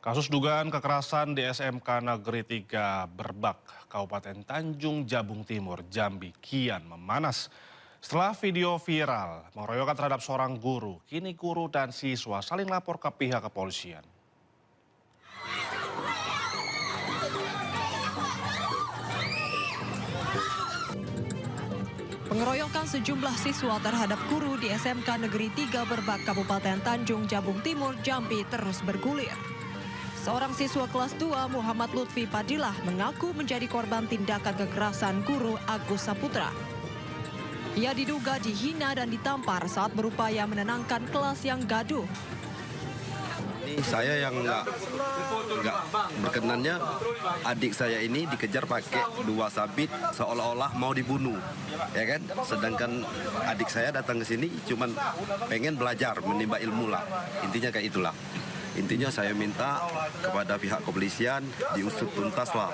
Kasus dugaan kekerasan di SMK Negeri 3 Berbak, Kabupaten Tanjung Jabung Timur, Jambi kian memanas. Setelah video viral mengeroyokan terhadap seorang guru, kini guru dan siswa saling lapor ke pihak kepolisian. Pengeroyokan sejumlah siswa terhadap guru di SMK Negeri 3 Berbak, Kabupaten Tanjung Jabung Timur, Jambi terus bergulir. Seorang siswa kelas 2 Muhammad Lutfi Padilah mengaku menjadi korban tindakan kekerasan guru Agus Saputra. Ia diduga dihina dan ditampar saat berupaya menenangkan kelas yang gaduh. Ini saya yang nggak berkenannya, adik saya ini dikejar pakai 2 sabit seolah-olah mau dibunuh, ya kan? Sedangkan adik saya datang ke sini cuman pengen belajar, menimba ilmu lah. Intinya kayak itulah. Intinya saya minta kepada pihak kepolisian diusut tuntas lah.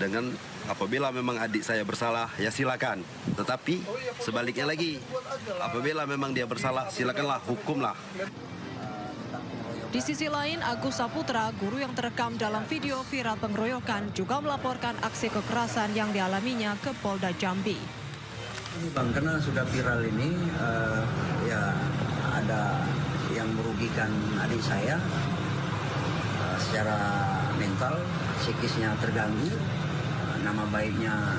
Dengan apabila memang adik saya bersalah, ya silakan. Tetapi sebaliknya lagi, apabila memang dia bersalah, silakanlah, hukumlah. Di sisi lain, Agus Saputra, guru yang terekam dalam video viral pengeroyokan, juga melaporkan aksi kekerasan yang dialaminya ke Polda Jambi. Ini Bang, karena sudah viral ini, ya ada yang merugikan adik saya secara mental, psikisnya terganggu, nama baiknya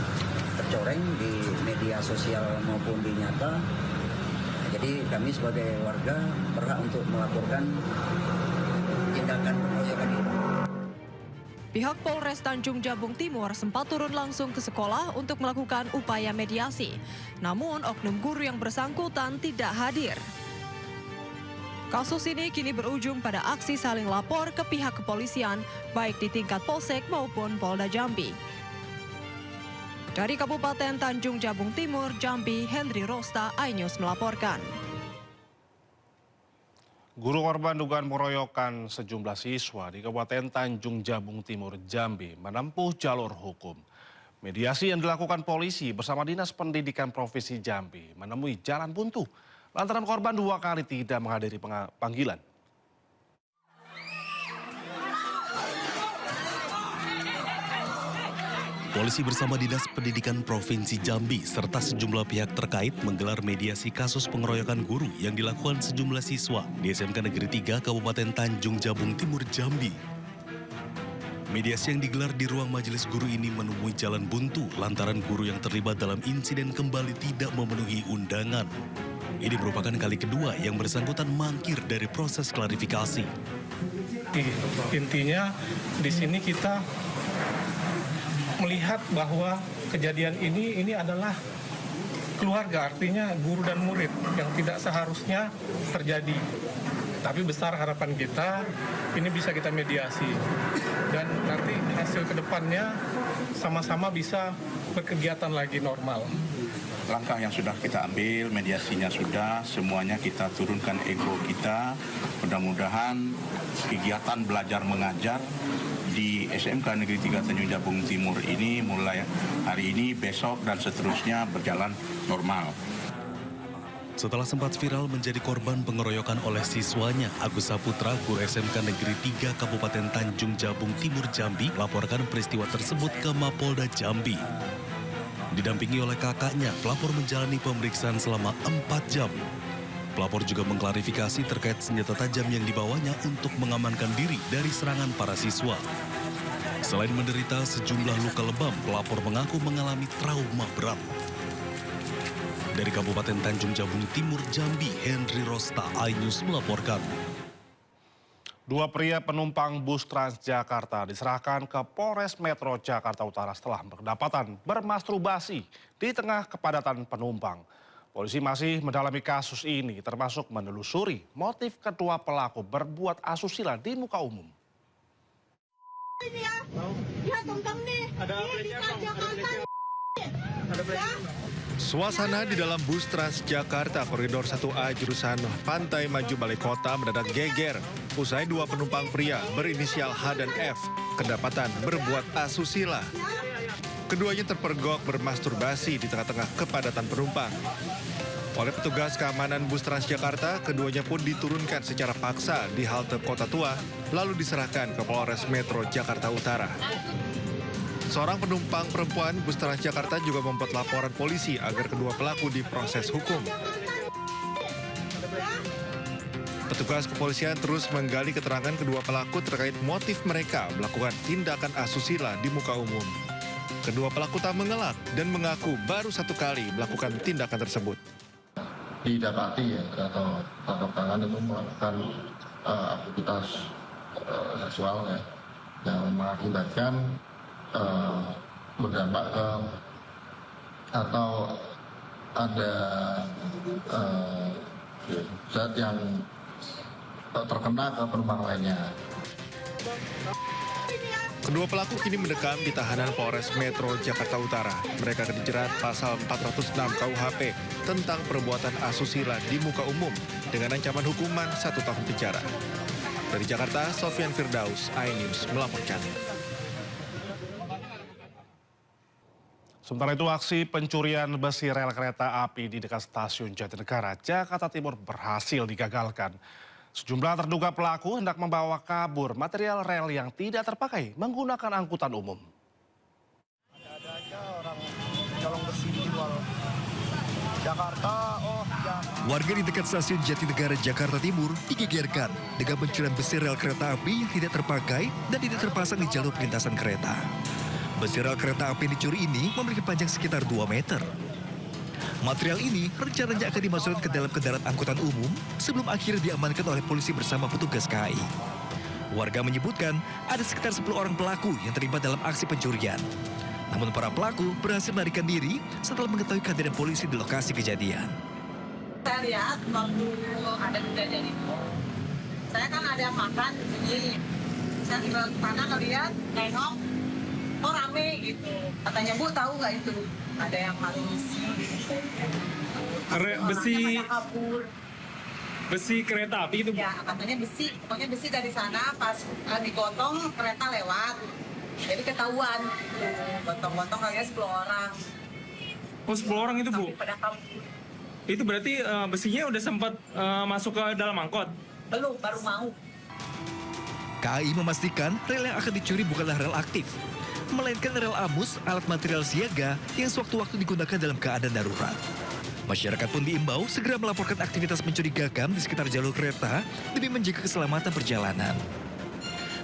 tercoreng di media sosial maupun di nyata. Jadi kami sebagai warga berhak untuk melaporkan tindakan pengeroyokan ini. Pihak Polres Tanjung Jabung Timur sempat turun langsung ke sekolah untuk melakukan upaya mediasi. Namun oknum guru yang bersangkutan tidak hadir. Kasus ini kini berujung pada aksi saling lapor ke pihak kepolisian, baik di tingkat Polsek maupun Polda Jambi. Dari Kabupaten Tanjung Jabung Timur, Jambi, Henry Rosta, iNews melaporkan. Guru korban dugaan pengeroyokan sejumlah siswa di Kabupaten Tanjung Jabung Timur, Jambi menempuh jalur hukum. Mediasi yang dilakukan polisi bersama Dinas Pendidikan Provinsi Jambi menemui jalan buntu lantaran korban 2 kali tidak menghadiri panggilan. Polisi bersama Dinas Pendidikan Provinsi Jambi serta sejumlah pihak terkait menggelar mediasi kasus pengeroyokan guru yang dilakukan sejumlah siswa di SMK Negeri 3 Kabupaten Tanjung Jabung Timur, Jambi. Mediasi yang digelar di ruang majelis guru ini menemui jalan buntu lantaran guru yang terlibat dalam insiden kembali tidak memenuhi undangan. Ini merupakan kali kedua yang bersangkutan mangkir dari proses klarifikasi. Intinya di sini kita melihat bahwa kejadian ini adalah keluarga, artinya guru dan murid yang tidak seharusnya terjadi. Tapi besar harapan kita ini bisa kita mediasi dan nanti hasil kedepannya sama-sama bisa berkegiatan lagi normal. Langkah yang sudah kita ambil, mediasinya sudah, semuanya kita turunkan ego kita. Mudah-mudahan kegiatan belajar mengajar di SMK Negeri 3 Tanjung Jabung Timur ini mulai hari ini, besok, dan seterusnya berjalan normal. Setelah sempat viral menjadi korban pengeroyokan oleh siswanya, Agus Saputra, guru SMK Negeri 3 Kabupaten Tanjung Jabung Timur, Jambi, melaporkan peristiwa tersebut ke Mapolda Jambi. Didampingi oleh kakaknya, pelapor menjalani pemeriksaan selama 4 jam. Pelapor juga mengklarifikasi terkait senjata tajam yang dibawanya untuk mengamankan diri dari serangan para siswa. Selain menderita sejumlah luka lebam, pelapor mengaku mengalami trauma berat. Dari Kabupaten Tanjung Jabung Timur, Jambi, Henry Rosta, iNews melaporkan. 2 pria penumpang bus Transjakarta diserahkan ke Polres Metro Jakarta Utara setelah berdapatan bermasturbasi di tengah kepadatan penumpang. Polisi masih mendalami kasus ini, termasuk menelusuri motif kedua pelaku berbuat asusila di muka umum. Ini ya tentang nih, di Transjakarta. Suasana di dalam bus Transjakarta Koridor 1A jurusan Pantai Maju Balai Kota mendadak geger usai 2 penumpang pria berinisial H dan F kedapatan berbuat asusila. Keduanya terpergok bermasturbasi di tengah-tengah kepadatan penumpang. Oleh petugas keamanan bus Transjakarta, keduanya pun diturunkan secara paksa di halte Kota Tua, lalu diserahkan ke Polres Metro Jakarta Utara. Seorang penumpang perempuan bus Transjakarta juga membuat laporan polisi agar kedua pelaku diproses hukum. Petugas kepolisian terus menggali keterangan kedua pelaku terkait motif mereka melakukan tindakan asusila di muka umum. Kedua pelaku tak mengelak dan mengaku baru satu kali melakukan tindakan tersebut. Didapati ya atau tangkap tangan itu melakukan aktivitas seksual ya, yang mengakibatkan berdampak ke atau ada zat yang terkena ke penumpang lainnya. Kedua pelaku kini mendekam di tahanan Polres Metro Jakarta Utara. Mereka akan dijerat pasal 406 KUHP tentang perbuatan asusila di muka umum dengan ancaman hukuman 1 tahun penjara. Dari Jakarta, Sofyan Firdaus, iNews melaporkan. Sementara itu, aksi pencurian besi rel kereta api di dekat stasiun Jatinegara, Jakarta Timur berhasil digagalkan. Sejumlah terduga pelaku hendak membawa kabur material rel yang tidak terpakai menggunakan angkutan umum. Ada aja orang colong besi jual Jakarta, Warga di dekat stasiun Jatinegara, Jakarta Timur digegerkan dengan pencurian besi rel kereta api yang tidak terpakai dan tidak terpasang di jalur perlintasan kereta. Besi rel kereta api yang dicuri ini memiliki panjang sekitar 2 meter. Material ini rencananya akan dimasukkan ke dalam kendaraan angkutan umum sebelum akhirnya diamankan oleh polisi bersama petugas KAI. Warga menyebutkan ada sekitar 10 orang pelaku yang terlibat dalam aksi pencurian. Namun para pelaku berhasil melarikan diri setelah mengetahui kehadiran polisi di lokasi kejadian. Saya lihat waktu ada kejadian itu, saya kan ada makan di sini. Saya tinggal ke sana ngeliat, nengok, kok rame gitu. Katanya, Bu tahu nggak itu? Ada yang harus besi kereta api itu? Ya, katanya besi. Pokoknya besi dari sana pas digotong kereta lewat. Jadi ketahuan, gotong-gotong kayaknya 10 orang. Oh, 10 orang itu, Bu? Tapi pada kabur. Itu berarti besinya udah sempat masuk ke dalam angkot? Belum, baru mau. KAI memastikan rel yang akan dicuri bukanlah rel aktif, melainkan rel amus, alat material siaga yang sewaktu-waktu digunakan dalam keadaan darurat. Masyarakat pun diimbau segera melaporkan aktivitas mencurigakan di sekitar jalur kereta demi menjaga keselamatan perjalanan.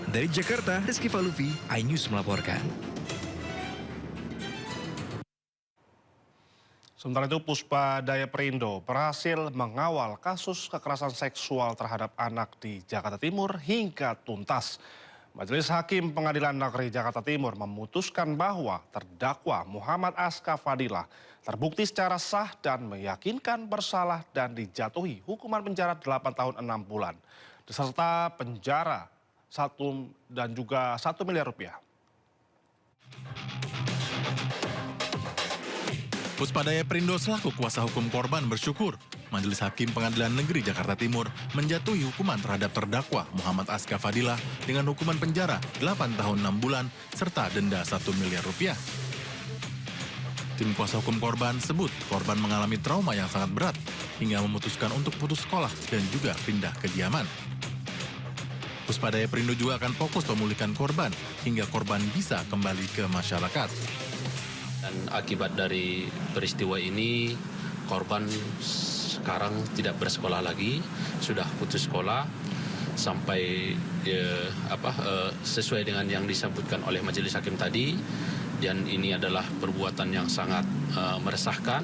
Dari Jakarta, Rizky Faluvi, iNews melaporkan. Sementara itu, Puspa Daya Perindo berhasil mengawal kasus kekerasan seksual terhadap anak di Jakarta Timur hingga tuntas. Majelis Hakim Pengadilan Negeri Jakarta Timur memutuskan bahwa terdakwa Muhammad Aska Fadilah terbukti secara sah dan meyakinkan bersalah dan dijatuhi hukuman penjara 8 tahun 6 bulan, beserta penjara 1 miliar rupiah. Puspa Daya Perindo selaku kuasa hukum korban bersyukur Majelis Hakim Pengadilan Negeri Jakarta Timur menjatuhi hukuman terhadap terdakwa Muhammad Aska Fadilah dengan hukuman penjara 8 tahun 6 bulan serta denda 1 miliar rupiah. Tim kuasa hukum korban sebut korban mengalami trauma yang sangat berat hingga memutuskan untuk putus sekolah dan juga pindah kediaman. Puspa Daya Perindo juga akan fokus memulihkan korban hingga korban bisa kembali ke masyarakat. Dan akibat dari peristiwa ini, korban sekarang tidak bersekolah lagi, sudah putus sekolah sampai sesuai dengan yang disebutkan oleh majelis hakim tadi. Dan ini adalah perbuatan yang sangat meresahkan,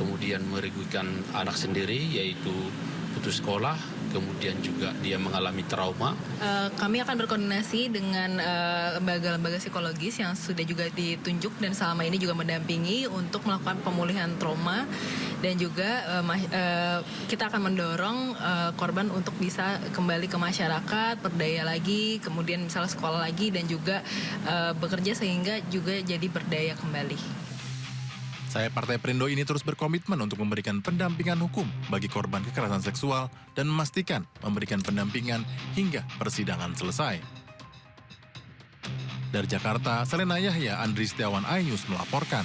kemudian merugikan anak sendiri, yaitu putus sekolah, kemudian juga dia mengalami trauma. Kami akan berkoordinasi dengan lembaga-lembaga psikologis yang sudah juga ditunjuk dan selama ini juga mendampingi untuk melakukan pemulihan trauma, dan juga kita akan mendorong korban untuk bisa kembali ke masyarakat, berdaya lagi, kemudian misalnya sekolah lagi dan juga bekerja sehingga juga jadi berdaya kembali. Saya Partai Perindo ini terus berkomitmen untuk memberikan pendampingan hukum bagi korban kekerasan seksual dan memastikan memberikan pendampingan hingga persidangan selesai. Dari Jakarta, Selena Yahya, Andri Setiawan, iNews melaporkan.